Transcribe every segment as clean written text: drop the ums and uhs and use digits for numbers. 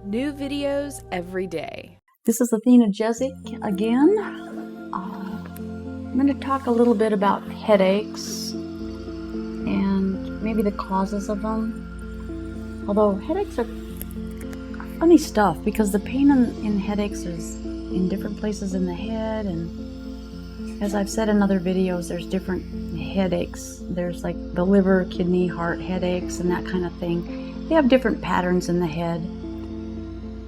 New videos every day. This is Athena Jezik again. I'm going to talk a little bit about headaches and maybe the causes of them. Although headaches are funny stuff because the pain in headaches is in different places in the head, and as I've said in other videos, there's different headaches. There's like the liver, kidney, heart headaches and that kind of thing. They have different patterns in the head.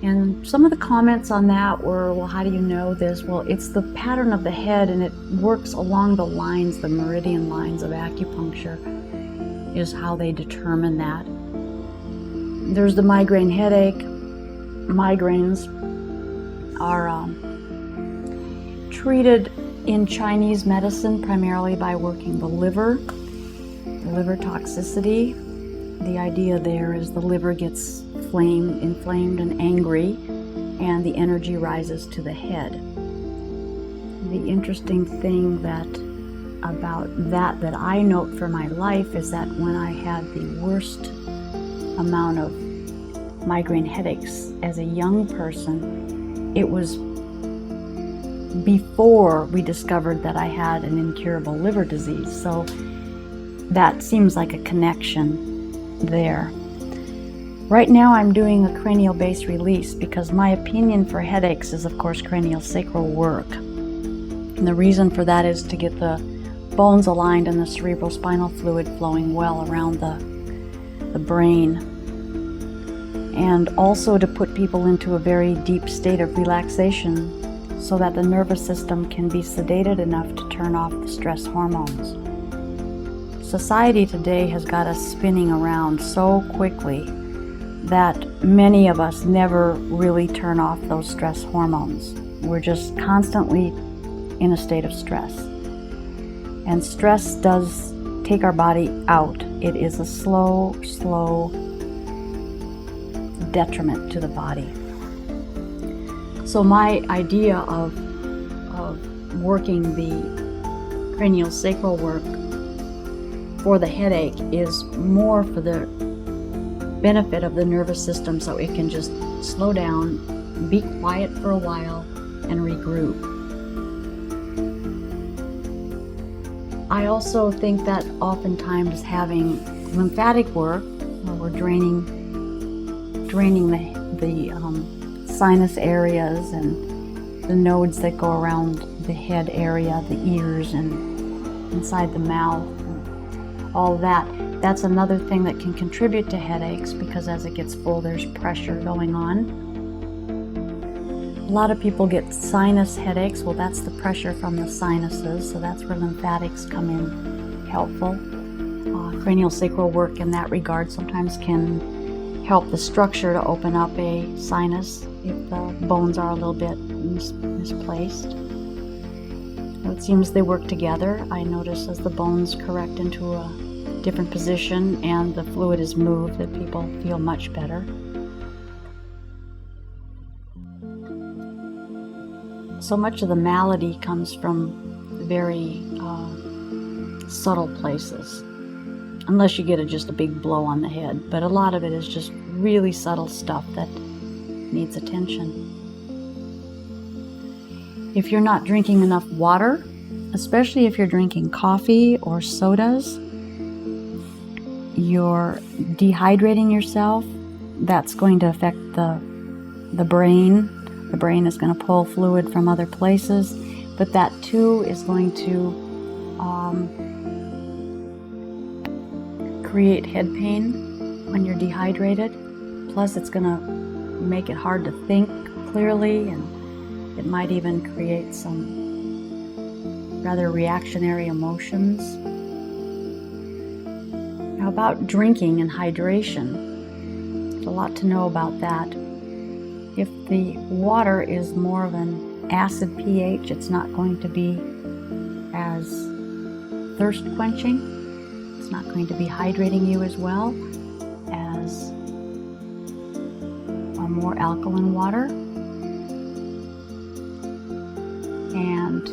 And some of the comments on that were, well, how do you know this? Well, it's the pattern of the head, and it works along the lines, the meridian lines of acupuncture is how they determine that. There's the migraine headache. Migraines are treated in Chinese medicine primarily by working the liver toxicity. The idea there is the liver gets inflamed and angry, and the energy rises to the head. The interesting thing about that I note for my life is that when I had the worst amount of migraine headaches as a young person, it was before we discovered that I had an incurable liver disease. So that seems like a connection there. Right now I'm doing a cranial base release because my opinion for headaches is, of course, cranial sacral work. And the reason for that is to get the bones aligned and the cerebral spinal fluid flowing well around the brain. And also to put people into a very deep state of relaxation so that the nervous system can be sedated enough to turn off the stress hormones. Society today has got us spinning around so quickly that many of us never really turn off those stress hormones. We're just constantly in a state of stress. And stress does take our body out. It is a slow detriment to the body. So my idea of working the cranial sacral work for the headache is more for the benefit of the nervous system, so it can just slow down, be quiet for a while, and regroup. I also think that oftentimes having lymphatic work, where we're draining the sinus areas and the nodes that go around the head area, the ears, and inside the mouth, and all that. That's another thing that can contribute to headaches, because as it gets full, there's pressure going on. A lot of people get sinus headaches. Well, that's the pressure from the sinuses, so that's where lymphatics come in helpful. Cranial sacral work in that regard sometimes can help the structure to open up a sinus if the bones are a little bit misplaced. It seems they work together. I notice as the bones correct into a different position and the fluid is moved, that people feel much better. So much of the malady comes from very subtle places, unless you get just a big blow on the head. But a lot of it is just really subtle stuff that needs attention. If you're not drinking enough water, especially if you're drinking coffee or sodas, you're dehydrating yourself. That's going to affect the brain. The brain is going to pull fluid from other places, but that too is going to create head pain when you're dehydrated. Plus, it's going to make it hard to think clearly, and it might even create some rather reactionary emotions. Now, about drinking and hydration, there's a lot to know about that. If the water is more of an acid pH, it's not going to be as thirst quenching. It's not going to be hydrating you as well as a more alkaline water. And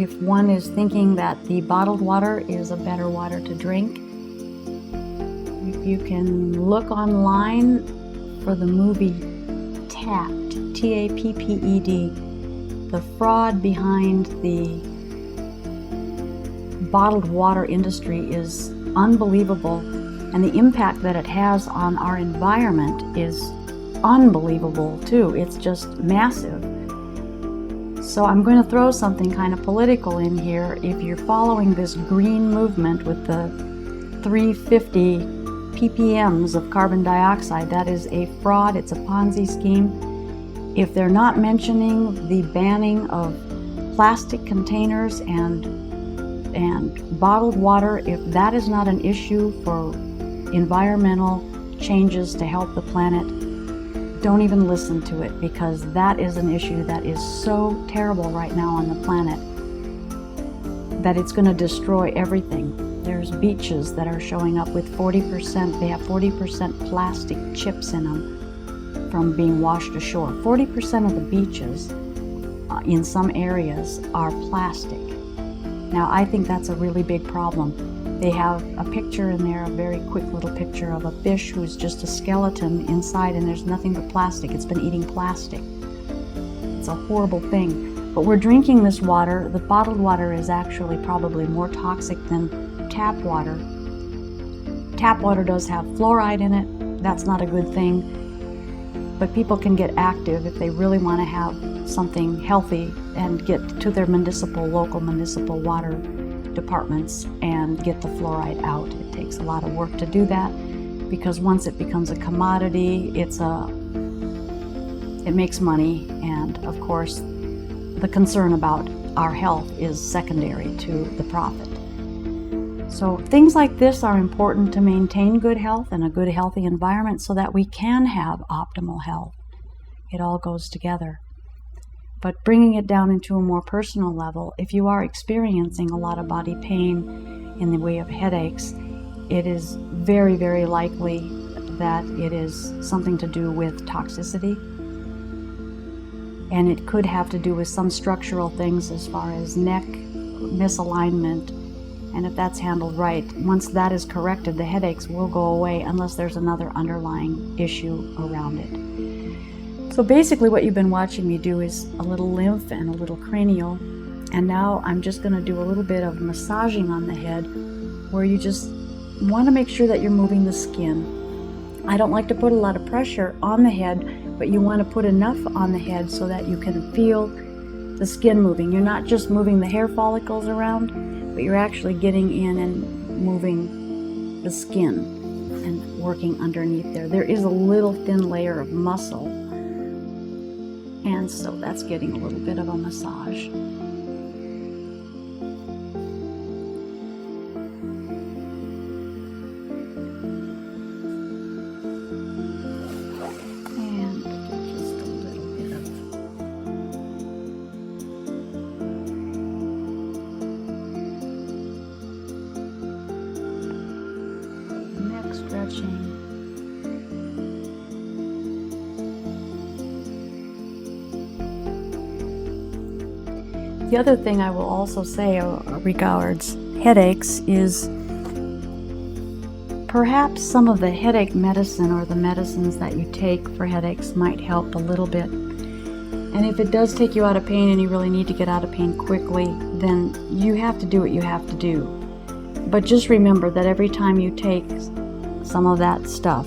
if one is thinking that the bottled water is a better water to drink, if you can look online for the movie Tapped, T-A-P-P-E-D. The fraud behind the bottled water industry is unbelievable, and the impact that it has on our environment is unbelievable too. It's just massive. So I'm going to throw something kind of political in here. If you're following this green movement with the 350 ppms of carbon dioxide, that is a fraud. It's a Ponzi scheme. If they're not mentioning the banning of plastic containers and bottled water, if that is not an issue for environmental changes to help the planet, don't even listen to it, because that is an issue that is so terrible right now on the planet that it's going to destroy everything. There's beaches that are showing up with 40%, they have 40% plastic chips in them from being washed ashore. 40% of the beaches in some areas are plastic. Now, I think that's a really big problem. They have a picture in there, a very quick little picture of a fish who's just a skeleton inside, and there's nothing but plastic. It's been eating plastic. It's a horrible thing. But we're drinking this water. The bottled water is actually probably more toxic than tap water. Tap water does have fluoride in it. That's not a good thing. But people can get active if they really want to have something healthy and get to their local municipal water departments and get the fluoride out. It takes a lot of work to do that, because once it becomes a commodity, it makes money, and of course the concern about our health is secondary to the profit. So things like this are important to maintain good health and a good healthy environment so that we can have optimal health. It all goes together. But bringing it down into a more personal level, if you are experiencing a lot of body pain in the way of headaches, it is very, very likely that it is something to do with toxicity. And it could have to do with some structural things as far as neck misalignment. And if that's handled right, once that is corrected, the headaches will go away unless there's another underlying issue around it. So basically what you've been watching me do is a little lymph and a little cranial, and now I'm just going to do a little bit of massaging on the head, where you just want to make sure that you're moving the skin. I don't like to put a lot of pressure on the head, but you want to put enough on the head so that you can feel the skin moving. You're not just moving the hair follicles around, but you're actually getting in and moving the skin and working underneath there. There is a little thin layer of muscle, and so that's getting a little bit of a massage. And just a little bit of neck stretching. The other thing I will also say regards headaches is perhaps some of the headache medicine or the medicines that you take for headaches might help a little bit. And if it does take you out of pain and you really need to get out of pain quickly, then you have to do what you have to do. But just remember that every time you take some of that stuff,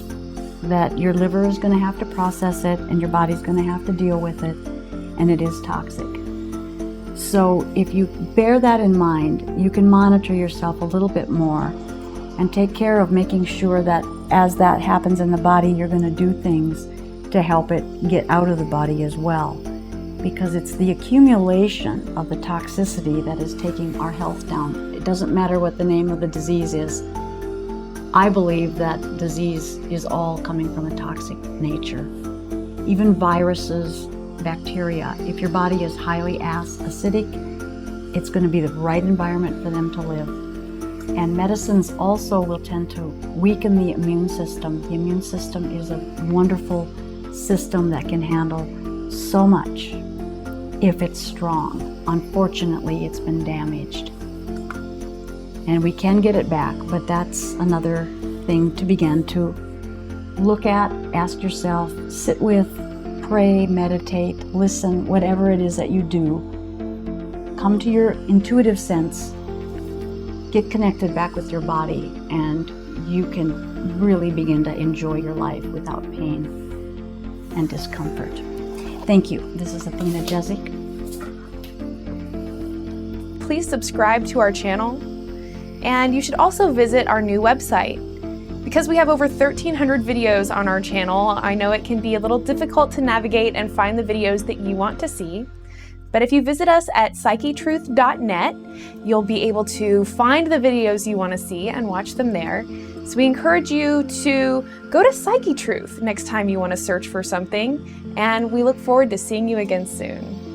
that your liver is going to have to process it and your body's going to have to deal with it, and it is toxic. So if you bear that in mind, you can monitor yourself a little bit more and take care of making sure that as that happens in the body, you're going to do things to help it get out of the body as well. Because it's the accumulation of the toxicity that is taking our health down. It doesn't matter what the name of the disease is. I believe that disease is all coming from a toxic nature. Even viruses, bacteria, if your body is highly acidic, it's going to be the right environment for them to live. And medicines also will tend to weaken the immune system. The immune system is a wonderful system that can handle so much if it's strong. Unfortunately, it's been damaged. And we can get it back, but that's another thing to begin to look at, ask yourself, sit with, pray, meditate, listen, whatever it is that you do. Come to your intuitive sense, get connected back with your body, and you can really begin to enjoy your life without pain and discomfort. Thank you. This is Athena Jezik. Please subscribe to our channel, and you should also visit our new website. Because we have over 1,300 videos on our channel, I know it can be a little difficult to navigate and find the videos that you want to see. But if you visit us at psychetruth.net, you'll be able to find the videos you want to see and watch them there. So we encourage you to go to Psychetruth next time you want to search for something, and we look forward to seeing you again soon.